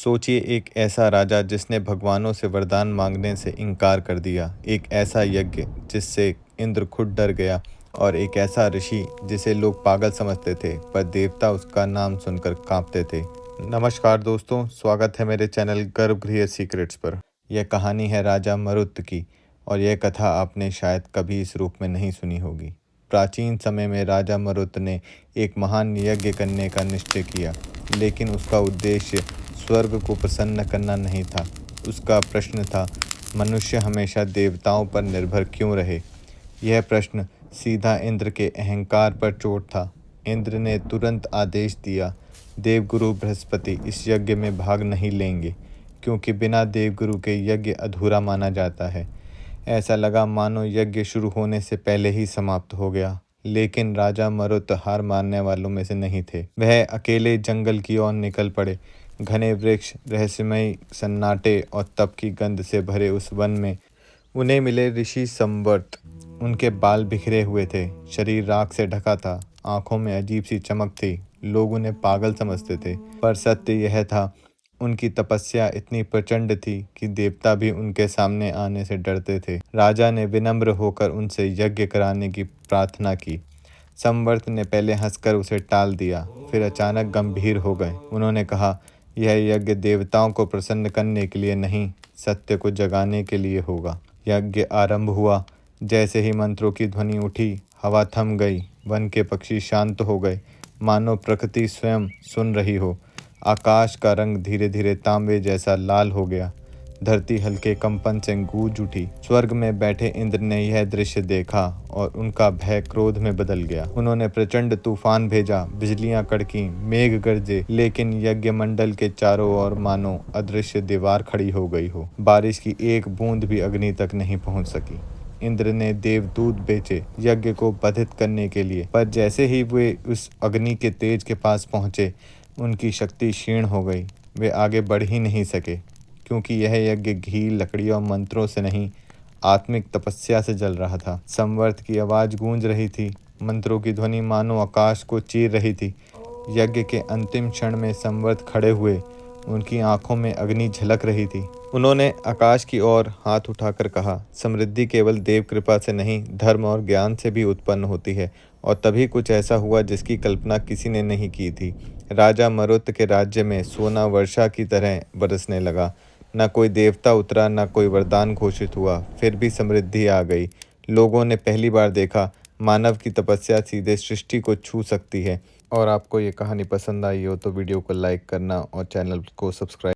सोचिए एक ऐसा राजा जिसने भगवानों से वरदान मांगने से इनकार कर दिया, एक ऐसा यज्ञ जिससे इंद्र खुद डर गया और एक ऐसा ऋषि जिसे लोग पागल समझते थे पर देवता उसका नाम सुनकर कांपते थे। नमस्कार दोस्तों, स्वागत है मेरे चैनल गर्भगृह सीक्रेट्स पर। यह कहानी है राजा मरुत की और यह कथा आपने शायद कभी इस रूप में नहीं सुनी होगी। प्राचीन समय में राजा मरुत ने एक महान यज्ञ करने का निश्चय किया, लेकिन उसका उद्देश्य स्वर्ग को प्रसन्न करना नहीं था। उसका प्रश्न था, मनुष्य हमेशा देवताओं पर निर्भर क्यों रहे। यह प्रश्न सीधा इंद्र के अहंकार पर चोट था। इंद्र ने तुरंत आदेश दिया, देवगुरु बृहस्पति इस यज्ञ में भाग नहीं लेंगे, क्योंकि बिना देवगुरु के यज्ञ अधूरा माना जाता है। ऐसा लगा मानो यज्ञ शुरू होने से पहले ही समाप्त हो गया। लेकिन राजा मरुत हार मानने वालों में से नहीं थे। वह अकेले जंगल की ओर निकल पड़े। घने वृक्ष, रहस्यमयी सन्नाटे और तप की गंध से भरे उस वन में उन्हें मिले ऋषि संवर्त। उनके बाल बिखरे हुए थे, शरीर राख से ढका था, आंखों में अजीब सी चमक थी। लोग उन्हें पागल समझते थे, पर सत्य यह था, उनकी तपस्या इतनी प्रचंड थी कि देवता भी उनके सामने आने से डरते थे। राजा ने विनम्र होकर उनसे यज्ञ कराने की प्रार्थना की। संवर्त ने पहले हंसकर उसे टाल दिया, फिर अचानक गंभीर हो गए। उन्होंने कहा, यह यज्ञ देवताओं को प्रसन्न करने के लिए नहीं, सत्य को जगाने के लिए होगा। यज्ञ आरंभ हुआ। जैसे ही मंत्रों की ध्वनि उठी, हवा थम गई, वन के पक्षी शांत हो गए, मानो प्रकृति स्वयं सुन रही हो। आकाश का रंग धीरे धीरे तांबे जैसा लाल हो गया, धरती हल्के कंपन से गूंज उठी। स्वर्ग में बैठे इंद्र ने यह दृश्य देखा और उनका भय क्रोध में बदल गया। उन्होंने प्रचंड तूफान भेजा, बिजलियां कड़की, मेघ गरजे, लेकिन यज्ञ मंडल के चारों ओर मानो अदृश्य दीवार खड़ी हो गई हो। बारिश की एक बूंद भी अग्नि तक नहीं पहुंच सकी। इंद्र ने देवदूत भेजे यज्ञ को बाधित करने के लिए, पर जैसे ही वे उस अग्नि के तेज के पास पहुंचे, उनकी शक्ति क्षीण हो गई। वे आगे बढ़ ही नहीं सके, क्योंकि यह यज्ञ घी, लकड़ी और मंत्रों से नहीं, आत्मिक तपस्या से जल रहा था। संवर्त की आवाज गूंज रही थी, मंत्रों की ध्वनि मानो आकाश को चीर रही थी। यज्ञ के अंतिम क्षण में संवर्त खड़े हुए, उनकी आंखों में अग्नि झलक रही थी। उन्होंने आकाश की ओर हाथ उठाकर कहा, समृद्धि केवल देव कृपा से नहीं, धर्म और ज्ञान से भी उत्पन्न होती है। और तभी कुछ ऐसा हुआ जिसकी कल्पना किसी ने नहीं की थी। राजा मरुत के राज्य में सोना वर्षा की तरह बरसने लगा। न कोई देवता उतरा, न कोई वरदान घोषित हुआ, फिर भी समृद्धि आ गई। लोगों ने पहली बार देखा, मानव की तपस्या सीधे सृष्टि को छू सकती है। और आपको ये कहानी पसंद आई हो तो वीडियो को लाइक करना और चैनल को सब्सक्राइब